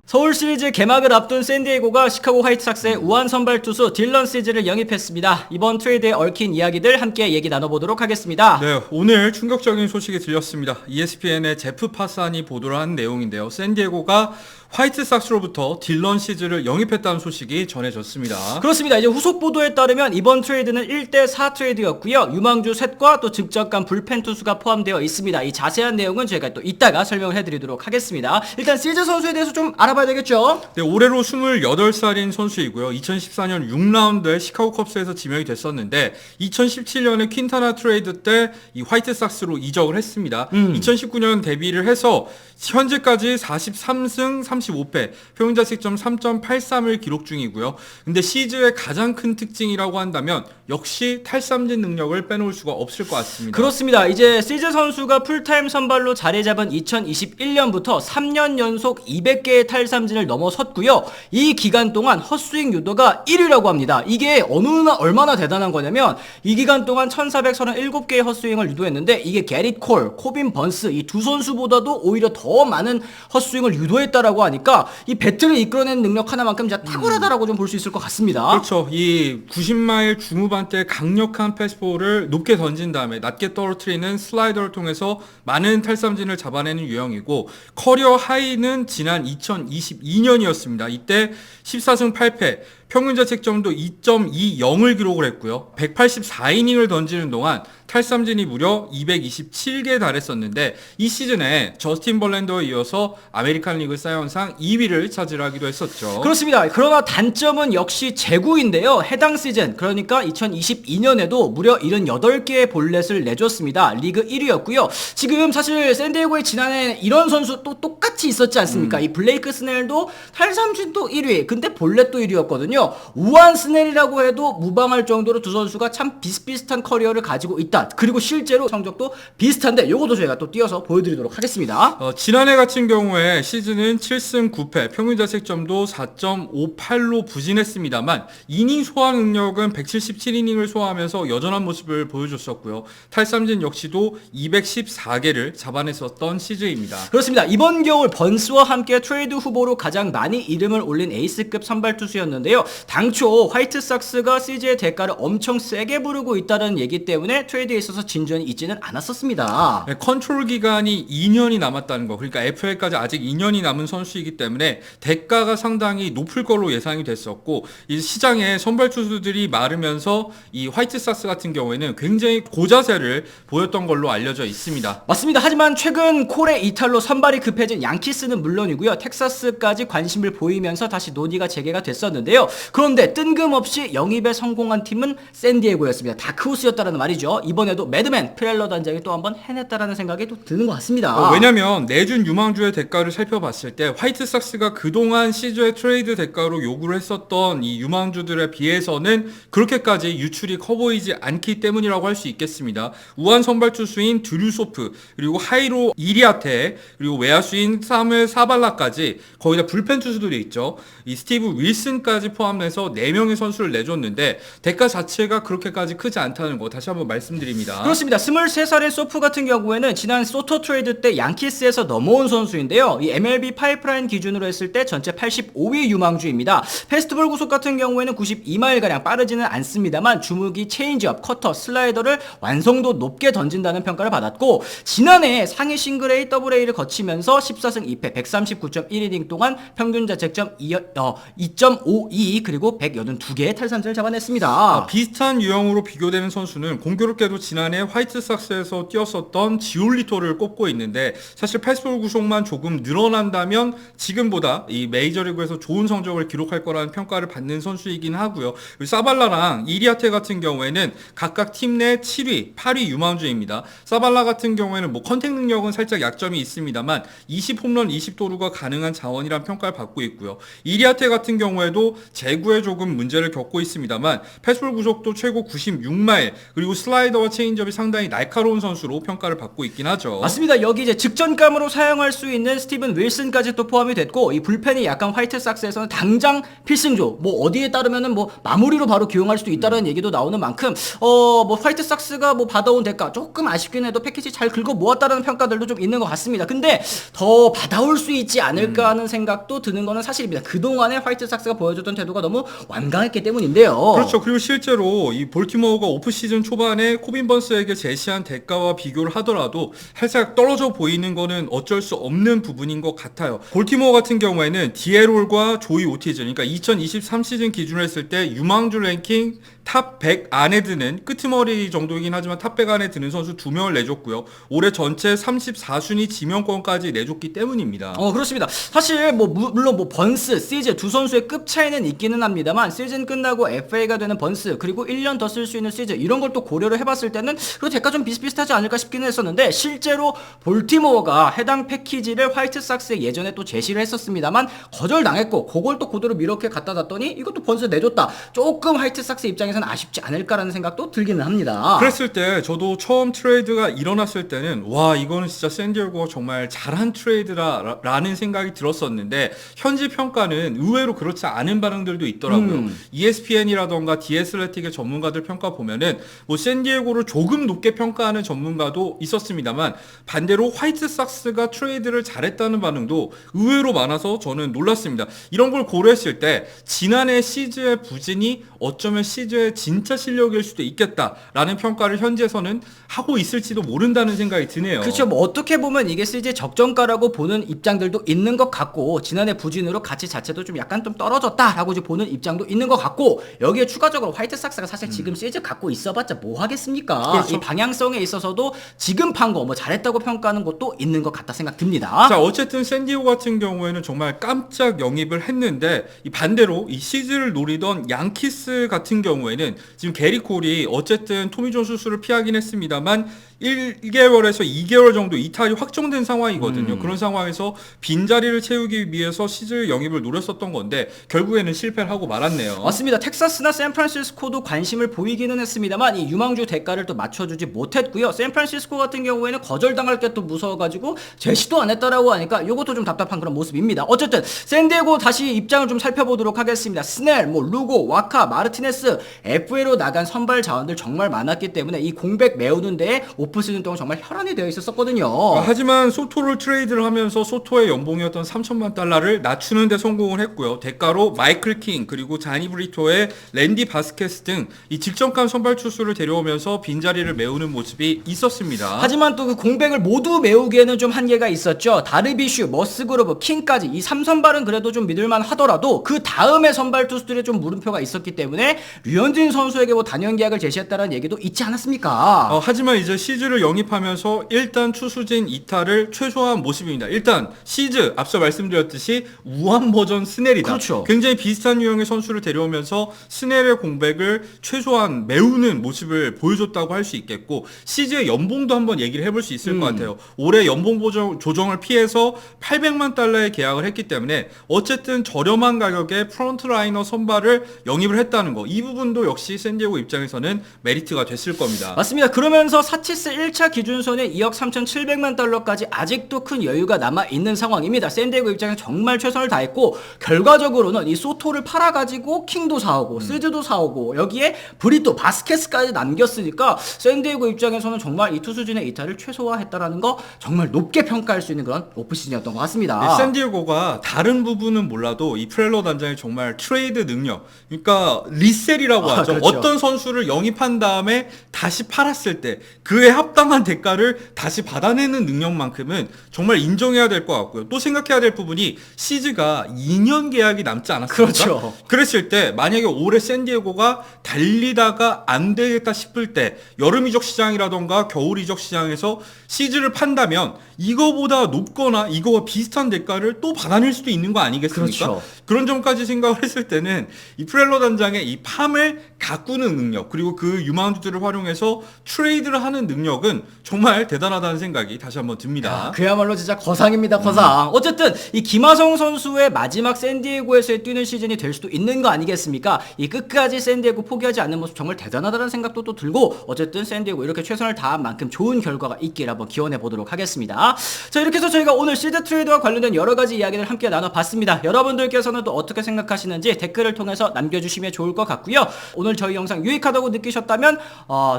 서울 시리즈 개막을 앞둔 샌디에고가 시카고 화이트삭스의 우한 선발 투수 딜런 시즈를 영입했습니다. 이번 트레이드에 얽힌 이야기들 함께 얘기 나눠보도록 하겠습니다. 네, 오늘 충격적인 소식이 들렸습니다. ESPN의 제프 파산이 보도를 한 내용인데요. 샌디에고가 화이트삭스로부터 딜런 시즈를 영입했다는 소식이 전해졌습니다. 그렇습니다. 이제 후속 보도에 따르면 이번 트레이드는 1대4 트레이드였고요. 유망주 셋과 또 직접간 불펜 투수가 포함되어 있습니다. 이 자세한 내용은 저희가 또 이따가 설명을 해드리도록 하겠습니다. 일단 시즈 선수에 대해서 좀 알아봐야 되겠죠? 네, 올해로 28살인 선수이고요. 2014년 6라운드에 시카고 컵스에서 지명이 됐었는데 2017년에 퀸타나 트레이드 때 이 화이트삭스로 이적을 했습니다. 2019년 데뷔를 해서 현재까지 43승 35패, 평균자책점 3.83을 기록 중이고요. 근데 시즈의 가장 큰 특징이라고 한다면 역시 탈삼진 능력을 빼놓을 수가 없을 것 같습니다. 그렇습니다. 이제 시즈 선수가 풀타임 선발로 자리 잡은 2021년부터 3년 연속 200개의 탈삼진을 넘어섰고요. 이 기간 동안 헛스윙 유도가 1위라고 합니다. 이게 얼마나 대단한 거냐면 이 기간 동안 1437개의 헛스윙을 유도했는데 이게 게릿 콜, 코빈 번스 이 두 선수보다도 오히려 더 많은 헛스윙을 유도했다라고 하니까 이 배트를 이끌어낸 능력 하나만큼 진짜 탁월하다라고 좀 볼 수 있을 것 같습니다. 그렇죠. 이 90마일 중후반대 강력한 패스트볼을 높게 던진 다음에 낮게 떨어뜨리는 슬라이더를 통해서 많은 탈삼진을 잡아내는 유형이고 커리어 하이는 지난 2022년이었습니다. 이때 14승 8패 평균자책점도 2.20을 기록을 했고요. 184이닝을 던지는 동안 탈삼진이 무려 227개에 달했었는데 이 시즌에 저스틴 벌랜더에 이어서 아메리칸 리그 사 이영상 2위를 차지하기도 했었죠. 그렇습니다. 그러나 단점은 역시 제구인데요. 해당 시즌 그러니까 2022년에도 무려 78개의 볼넷을 내줬습니다. 리그 1위였고요. 지금 사실 샌디에고의 지난해 이런 선수 또 똑같이 있었지 않습니까? 이 블레이크 스넬도 탈삼진도 1위 근데 볼넷도 1위였거든요. 우한 스넬이라고 해도 무방할 정도로 두 선수가 참 비슷비슷한 커리어를 가지고 있다. 그리고 실제로 성적도 비슷한데 요것도 저희가 또 띄어서 보여드리도록 하겠습니다. 지난해 같은 경우에 시즌은 7승 9패 평균자책점도 4.58로 부진했습니다만 이닝 소화 능력은 177이닝을 소화하면서 여전한 모습을 보여줬었고요. 탈삼진 역시도 214개를 잡아냈었던 시즌입니다. 그렇습니다. 이번 겨울 번스와 함께 트레이드 후보로 가장 많이 이름을 올린 에이스급 선발 투수였는데요. 당초 화이트삭스가 시즈의 대가를 엄청 세게 부르고 있다는 얘기 때문에 트레이드에 있어서 진전이 있지는 않았었습니다. 네, 컨트롤 기간이 2년이 남았다는 거. 그러니까 FA까지 아직 2년이 남은 선수이기 때문에 대가가 상당히 높을 걸로 예상이 됐었고 이 시장에 선발 투수들이 마르면서 이 화이트삭스 같은 경우에는 굉장히 고자세를 보였던 걸로 알려져 있습니다. 맞습니다. 하지만 최근 콜의 이탈로 선발이 급해진 양키스는 물론이고요. 텍사스까지 관심을 보이면서 다시 논의가 재개가 됐었는데요. 그런데 뜬금없이 영입에 성공한 팀은 샌디에고였습니다. 다크호스였다라는 말이죠. 이번에도 매드맨 프렐러 단장이 또 한번 해냈다라는 생각이 또 드는 것 같습니다. 왜냐면 내준 유망주의 대가를 살펴봤을 때 화이트삭스가 그동안 시즈의 트레이드 대가로 요구를 했었던 이 유망주들에 비해서는 그렇게까지 유출이 커 보이지 않기 때문이라고 할 수 있겠습니다. 우한 선발 투수인 드류소프 그리고 하이로 이리아테 그리고 외야수인 사무엘 사발라까지 거기다 불펜 투수들이 있죠. 이 스티브 윌슨까지 포함해서 4명의 선수를 내줬는데 대가 자체가 그렇게까지 크지 않다는 거 다시 한번 말씀드립니다. 그렇습니다. 23살의 소프 같은 경우에는 지난 소토 트레이드 때 양키스에서 넘어온 선수인데요. 이 MLB 파이프라인 기준으로 했을 때 전체 85위 유망주입니다. 패스트볼 구속 같은 경우에는 92마일가량 빠르지는 않습니다만 주무기, 체인지업, 커터, 슬라이더를 완성도 높게 던진다는 평가를 받았고 지난해 상위 싱글 A, 더블 A를 거치면서 14승 2패 139.1이닝 동안 평균 자책점 2.52 그리고 182개의 탈삼진을 잡아냈습니다. 비슷한 유형으로 비교되는 선수는 공교롭게도 지난해 화이트삭스에서 뛰었었던 지올리토를 꼽고 있는데 사실 패스볼 구속만 조금 늘어난다면 지금보다 이 메이저리그에서 좋은 성적을 기록할 거라는 평가를 받는 선수이긴 하고요. 사발라랑 이리아테 같은 경우에는 각각 팀 내 7위, 8위 유망주입니다. 사발라 같은 경우에는 뭐 컨택 능력은 살짝 약점이 있습니다만 20홈런 20도루가 가능한 자원이란 평가를 받고 있고요. 이리아테 같은 경우에도 제구에 조금 문제를 겪고 있습니다만 패스볼 구속도 최고 96마일 그리고 슬라이더와 체인지업이 상당히 날카로운 선수로 평가를 받고 있긴 하죠. 맞습니다. 여기 이제 직전감으로 사용할 수 있는 스티븐 윌슨까지 또 포함이 됐고 이 불펜이 약간 화이트삭스에서는 당장 필승조 뭐 어디에 따르면은 뭐 마무리로 바로 기용할 수도 있다는 얘기도 나오는 만큼 뭐 화이트삭스가 뭐 받아온 대가 조금 아쉽긴 해도 패키지 잘 긁어 모았다라는 평가들도 좀 있는 것 같습니다. 근데 더 받아올 수 있지 않을까 하는 생각도 드는 거는 사실입니다. 그동안에 화이트삭스가 보여줬던 태도가 너무 완강했기 때문인데요. 그렇죠. 그리고 실제로 이 볼티모어가 오프시즌 초반에 코빈 번스에게 제시한 대가와 비교를 하더라도 살짝 떨어져 보이는 거는 어쩔 수 없는 부분인 것 같아요. 볼티모어 같은 경우에는 디에롤과 조이 오티즈, 그러니까 2023 시즌 기준으로 했을 때 유망주 랭킹 탑 100 안에 드는 끄트머리 정도이긴 하지만 탑 100 안에 드는 선수 2명을 내줬고요. 올해 전체 34순위 지명권까지 내줬기 때문입니다. 그렇습니다. 사실 물론 번스, 시즈 두 선수의 급 차이는 있기는 합니다만 시즌 끝나고 FA가 되는 번스 그리고 1년 더 쓸 수 있는 시즈 이런 걸 또 고려를 해봤을 때는 그 대가 좀 비슷비슷하지 않을까 싶기는 했었는데 실제로 볼티모어가 해당 패키지를 화이트삭스에 예전에 또 제시를 했었습니다만 거절당했고 그걸 또 그대로 이렇게 갖다 놨더니 이것도 번스 내줬다. 조금 화이트삭스 입장에서는 아쉽지 않을까라는 생각도 들기는 합니다. 그랬을 때 저도 처음 트레이드가 일어났을 때는 와 이거는 진짜 샌디에고가 정말 잘한 트레이드라는 생각이 들었었는데 현지 평가는 의외로 그렇지 않은 반응들도 있더라고요. ESPN이라던가 디애슬레틱의 전문가들 평가 보면은 뭐 샌디에고를 조금 높게 평가하는 전문가도 있었습니다만 반대로 화이트삭스가 트레이드를 잘했다는 반응도 의외로 많아서 저는 놀랐습니다. 이런 걸 고려했을 때 지난해 시즈의 부진이 어쩌면 시즈의 진짜 실력일 수도 있겠다라는 평가를 현지에서는 하고 있을지도 모른다는 생각이 드네요. 그렇죠. 뭐 어떻게 보면 이게 시즈의 적정가라고 보는 입장들도 있는 것 같고 지난해 부진으로 가치 자체도 좀 약간 좀 떨어졌다라고 이제 보는 입장도 있는 것 같고 여기에 추가적으로 화이트삭스가 사실 지금 시즈 갖고 있어봤자 뭐 하겠습니까? 그렇죠. 이 방향성에 있어서도 지금 판 거 뭐 잘했다고 평가하는 것도 있는 것 같다 생각 듭니다. 자, 어쨌든 샌디에고 같은 경우에는 정말 깜짝 영입을 했는데 이 반대로 이 시즈를 노리던 양키스 같은 경우에는 지금 게리 콜이 어쨌든 토미존 수술을 피하긴 했습니다만 1개월에서 2개월 정도 이탈이 확정된 상황이거든요. 그런 상황에서 빈자리를 채우기 위해서 시즈 영입을 노렸었던 건데 결국에는 실패를 하고 말았네요. 맞습니다. 텍사스나 샌프란시스코도 관심을 보이기는 했습니다만 이 유망주 대가를 또 맞춰주지 못했고요. 샌프란시스코 같은 경우에는 거절당할 게 또 무서워가지고 제시도 안 했다라고 하니까 이것도 좀 답답한 그런 모습입니다. 어쨌든 샌디에고 다시 입장을 좀 살펴보도록 하겠습니다. 스넬, 루고, 와카, 마르티네스, FA로 나간 선발 자원들 정말 많았기 때문에 이 공백 메우는 데에 오프시즌 동안 정말 혈안이 되어 있었거든요. 하지만 소토를 트레이드를 하면서 소토의 연봉이었던 3천만 달러를 낮추는 데 성공을 했고요. 대가로 마이클 킹 그리고 자니 브리토의 랜디 바스케스 등 이 직전감 선발 투수를 데려오면서 빈자리를 메우는 모습이 있었습니다. 하지만 또 그 공백을 모두 메우기에는 좀 한계가 있었죠. 다르비슈, 머스그로브, 킹까지 이 3선발은 그래도 좀 믿을만 하더라도 그 다음에 선발 투수들의 좀 물음표가 있었기 때문에 류현진 선수에게 뭐 단연 계약을 제시했다는 얘기도 있지 않았습니까? 하지만 이제 시즈를 영입하면서 일단 투수진 이탈을 최소화한 모습입니다. 일단 시즈 앞서 말씀드렸듯이 우한 버전 스넬이다. 그렇죠. 굉장히 비슷한 유형의 선수를 데려오면서 스넬의 공백을 최소한 메우는 모습을 보여줬다고 할 수 있겠고 시즈의 연봉도 한번 얘기를 해볼 수 있을 것 같아요. 올해 연봉 조정을 피해서 800만 달러의 계약을 했기 때문에 어쨌든 저렴한 가격에 프론트라이너 선발을 영입을 했다는 거 이 부분도 역시 샌디에고 입장에서는 메리트가 됐을 겁니다. 맞습니다. 그러면서 사치스 1차 기준선에 2억 3,700만 달러까지 아직도 큰 여유가 남아있는 상황입니다. 샌디에고 입장에서 정말 최선을 다했고 결과적으로는 이 소토를 팔아가지고 킹도 사오고 스즈도 사오고 여기에 브리또, 바스케스까지 남겼으니까 샌디에고 입장에서는 정말 이 투수진의 이탈을 최소화했다라는 거 정말 높게 평가할 수 있는 그런 오프시즌이었던 것 같습니다. 샌디에고가 다른 부분은 몰라도 이 프렐러 단장의 정말 트레이드 능력, 그러니까 리셀이라고 하죠. 그렇죠. 어떤 선수를 영입한 다음에 다시 팔았을 때 그에 합당한 대가를 다시 받아내는 능력만큼은 정말 인정해야 될 것 같고요. 또 생각해야 될 부분이 시즈가 2년 계약이 남지 않았습니까? 그렇죠. 그랬을 때 만약에 올해 샌디에고가 달리다가 안 되겠다 싶을 때 여름 이적 시장이라던가 겨울 이적 시장에서 시즈를 판다면 이거보다 높거나 이거와 비슷한 대가를 또 받아낼 수도 있는 거 아니겠습니까? 그렇죠. 그런 점까지 생각을 했을 때는 이 프렐러 단장의 이 팜을 가꾸는 능력, 그리고 그 유망주들을 활용해서 트레이드를 하는 능력은 정말 대단하다는 생각이 다시 한번 듭니다. 야, 그야말로 진짜 거상입니다, 거상. 어쨌든 이 김하성 선수의 마지막 샌디에고에서의 뛰는 시즌이 될 수도 있는 거 아니겠습니까? 이 끝까지 샌디에고 포기하지 않는 모습 정말 대단하다는 생각도 또 들고, 어쨌든 샌디에고 이렇게 최선을 다한 만큼 좋은 결과가 있길 한번 기원해 보도록 하겠습니다. 자, 이렇게 해서 저희가 오늘 시드 트레이드와 관련된 여러 가지 이야기를 함께 나눠봤습니다. 여러분들께서는 또 어떻게 생각하시는지 댓글을 통해서 남겨주시면 좋을 것 같고요. 오늘 저희 영상 유익하다고 느끼셨다면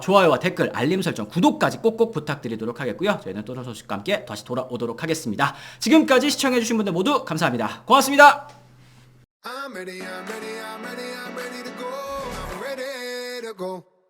좋아요와 댓글, 알림 설정, 구독까지 꼭꼭 부탁드리도록 하겠고요. 저희는 또 다른 소식과 함께 다시 돌아오도록 하겠습니다. 지금까지 시청해주신 분들 모두 감사합니다. 고맙습니다. I'm ready to go. I'm ready to go.